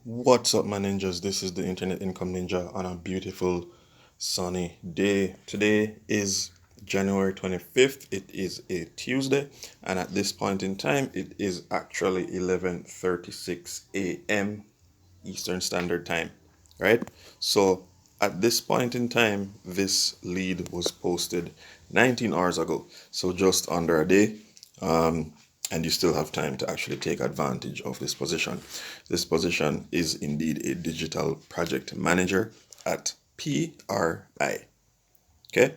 What's up, my ninjas? This is the Internet Income Ninja on a beautiful sunny day. Today is January 25th. It is a Tuesday, and at this point in time, it is actually 11:36 a.m. Eastern Standard Time, right? So at this point in time, this lead was posted 19 hours ago, so just under a day. And you still have time to actually take advantage of this position. This position is indeed a digital project manager at PRI. Okay,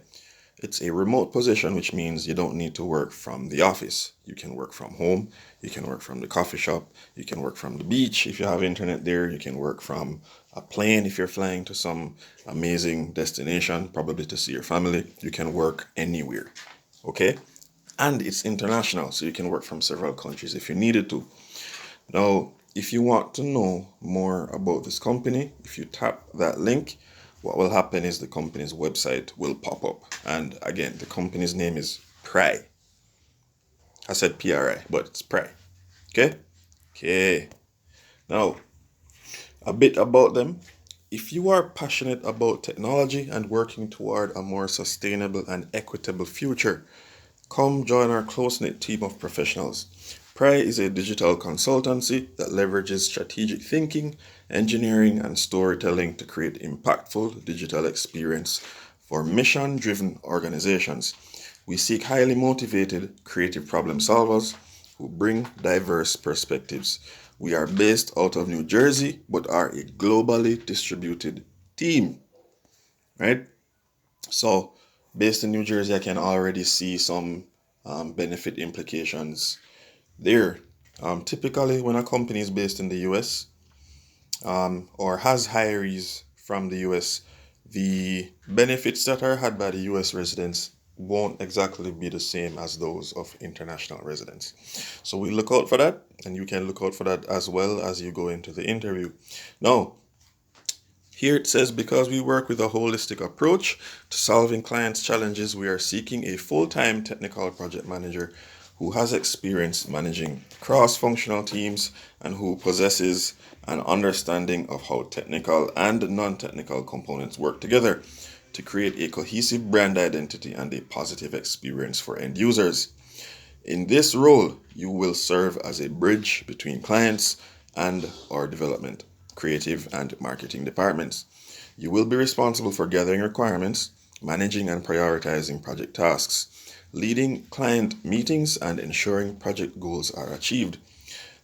it's a remote position, which means you don't need to work from the office. You can work from home, you can work from the coffee shop, you can work from the beach if you have internet there, you can work from a plane if you're flying to some amazing destination, probably to see your family. You can work anywhere. Okay, and it's international, so you can work from several countries if you needed to. Now, if you want to know more about this company, if you tap that link, what will happen is the company's website will pop up. And again, the company's name is PRI. I said PRI, but it's PRI. Okay? Okay. Now, a bit about them. If you are passionate about technology and working toward a more sustainable and equitable future, come join our close-knit team of professionals. PRI is a digital consultancy that leverages strategic thinking, engineering, and storytelling to create impactful digital experience for mission-driven organizations. We seek highly motivated, creative problem solvers who bring diverse perspectives. We are based out of New Jersey, but are a globally distributed team, right? So, based in New Jersey, I can already see some benefit implications there. Typically, when a company is based in the US or has hirees from the US, the benefits that are had by the US residents won't exactly be the same as those of international residents. So we look out for that, and you can look out for that as well as you go into the interview. Now, here it says, because we work with a holistic approach to solving clients' challenges, we are seeking a full-time technical project manager who has experience managing cross-functional teams and who possesses an understanding of how technical and non-technical components work together to create a cohesive brand identity and a positive experience for end users. In this role, you will serve as a bridge between clients and our development, creative, and marketing departments. You will be responsible for gathering requirements, managing and prioritizing project tasks, leading client meetings, and ensuring project goals are achieved.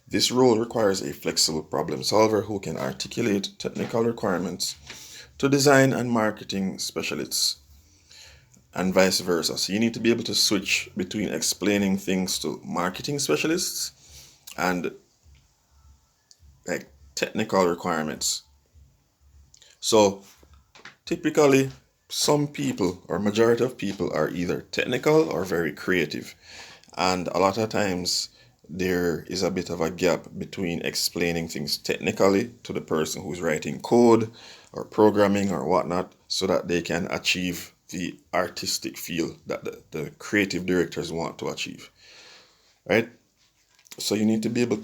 This role requires a flexible problem solver who can articulate technical requirements to design and marketing specialists, and vice versa. So you need to be able to switch between explaining things to marketing specialists and like technical requirements. So typically, some people or majority of people are either technical or very creative. And a lot of times there is a bit of a gap between explaining things technically to the person who's writing code or programming or whatnot so that they can achieve the artistic feel that the creative directors want to achieve, right? So you need to be able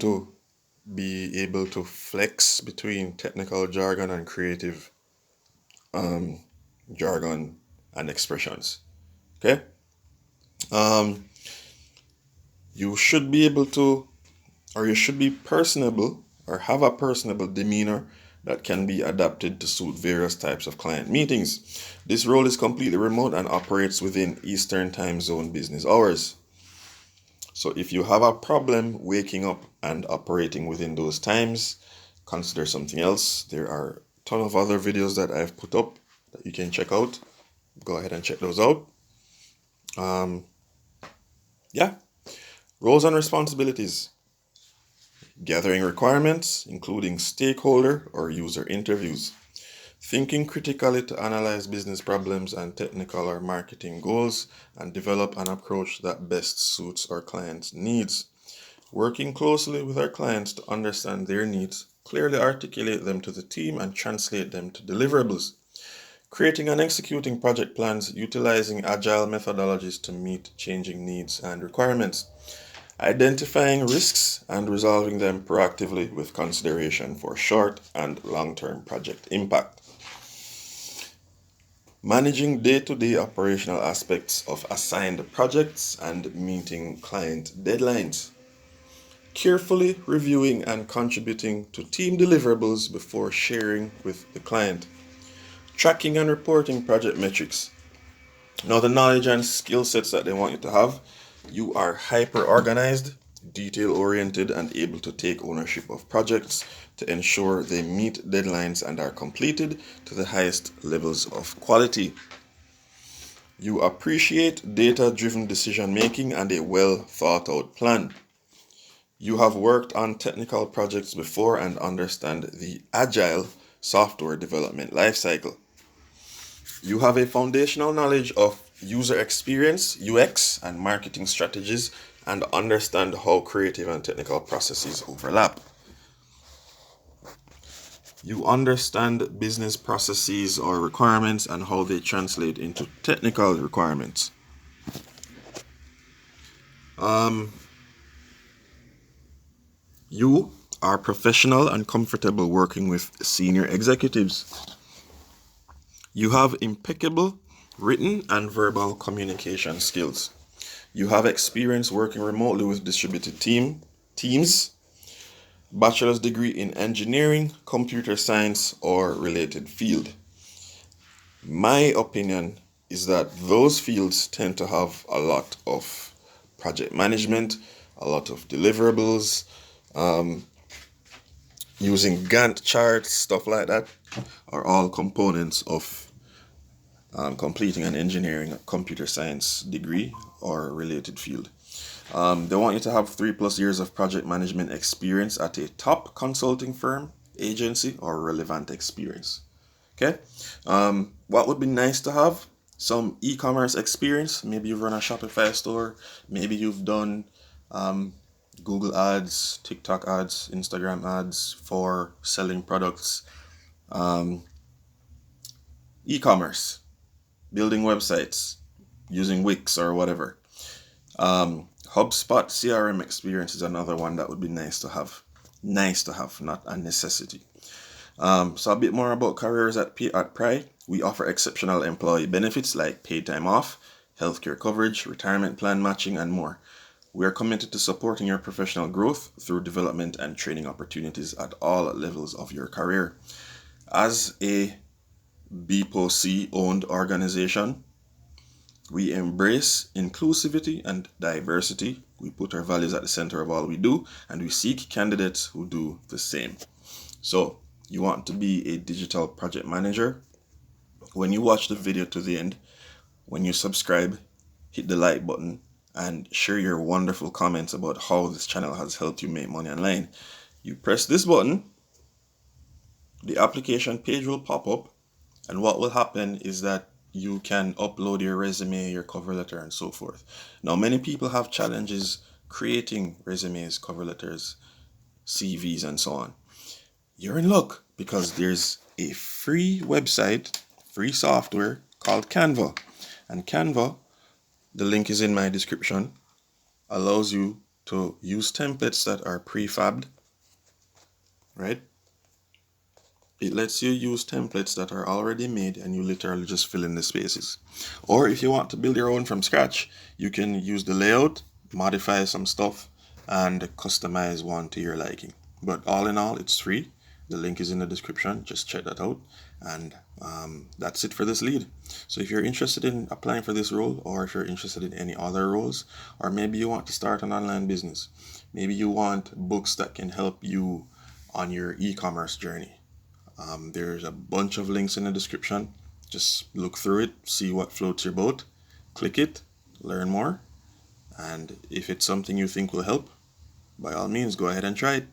to flex between technical jargon and creative um, jargon and expressions. Okay. Um, you should be able to, or you should be personable or have a personable demeanor that can be adapted to suit various types of client meetings. This role is completely remote and operates within Eastern Time Zone business hours. So if you have a problem waking up and operating within those times, consider something else. There are a ton of other videos that I've put up that you can check out. Go ahead and check those out. Um, yeah, roles and responsibilities. Gathering requirements, including stakeholder or user interviews. Thinking critically to analyze business problems and technical or marketing goals and develop an approach that best suits our clients' needs. Working closely with our clients to understand their needs, clearly articulate them to the team, and translate them to deliverables. Creating and executing project plans utilizing agile methodologies to meet changing needs and requirements. identifying risks and resolving them proactively with consideration for short and long-term project impact, managing day-to-day operational aspects of assigned projects and meeting client deadlines, carefully reviewing and contributing to team deliverables before sharing with the client, tracking and reporting project metrics. Now, the knowledge and skill sets that they want you to have: you are hyper organized, detail oriented, and able to take ownership of projects to ensure they meet deadlines and are completed to the highest levels of quality. You appreciate data driven decision making and a well thought out plan. You have worked on technical projects before and understand the agile software development lifecycle. You have a foundational knowledge of user experience, UX, and marketing strategies, and understand how creative and technical processes overlap. You understand business processes or requirements and how they translate into technical requirements. You are professional and comfortable working with senior executives. You have impeccable written and verbal communication skills. You have experience working remotely with distributed teams, bachelor's degree in engineering, computer science, or related field. My opinion is that those fields tend to have a lot of project management, a lot of deliverables, using Gantt charts, stuff like that, are all components of completing an engineering, computer science degree or related field. They want you to have 3+ years of project management experience at a top consulting firm, agency, or relevant experience. Okay. What would be nice to have? Some e-commerce experience. Maybe you've run a Shopify store. Maybe you've done Google ads, TikTok ads, Instagram ads for selling products. E-commerce, building websites, using Wix or whatever. HubSpot CRM experience is another one that would be nice to have. Nice to have, not a necessity. So a bit more about careers at PRI. We offer exceptional employee benefits like paid time off, healthcare coverage, retirement plan matching, and more. We are committed to supporting your professional growth through development and training opportunities at all levels of your career. As a BPOC owned organization, we embrace inclusivity and diversity. We put our values at the center of all we do, and we seek candidates who do the same. So, you want to be a digital project manager? When you watch the video to the end, when you subscribe, hit the like button and share your wonderful comments about how this channel has helped you make money online. You press this button, the application page will pop up, and what will happen is that you can upload your resume, your cover letter, and so forth. Now, many people have challenges creating resumes, cover letters, CVs, and so on. You're in luck because there's a free website, free software called Canva. And Canva, the link is in my description, allows you to use templates that are prefabbed, right? It lets you use templates that are already made and you literally just fill in the spaces. Or if you want to build your own from scratch, you can use the layout, modify some stuff, and customize one to your liking. But all in all, it's free. The link is in the description. Just check that out. And that's it for this lead. So if you're interested in applying for this role, or if you're interested in any other roles, or maybe you want to start an online business, maybe you want books that can help you on your e-commerce journey, there's a bunch of links in the description. Just look through it, see what floats your boat, click it, learn more, and if it's something you think will help, by all means, go ahead and try it.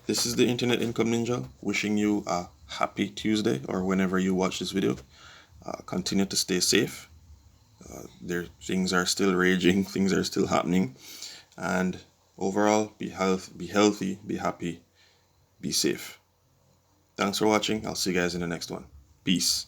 This is the Internet Income Ninja, wishing you a happy Tuesday or whenever you watch this video. Continue to stay safe. Things are still raging, things are still happening, and overall, be healthy, be happy, be safe. Thanks for watching. I'll see you guys in the next one. Peace.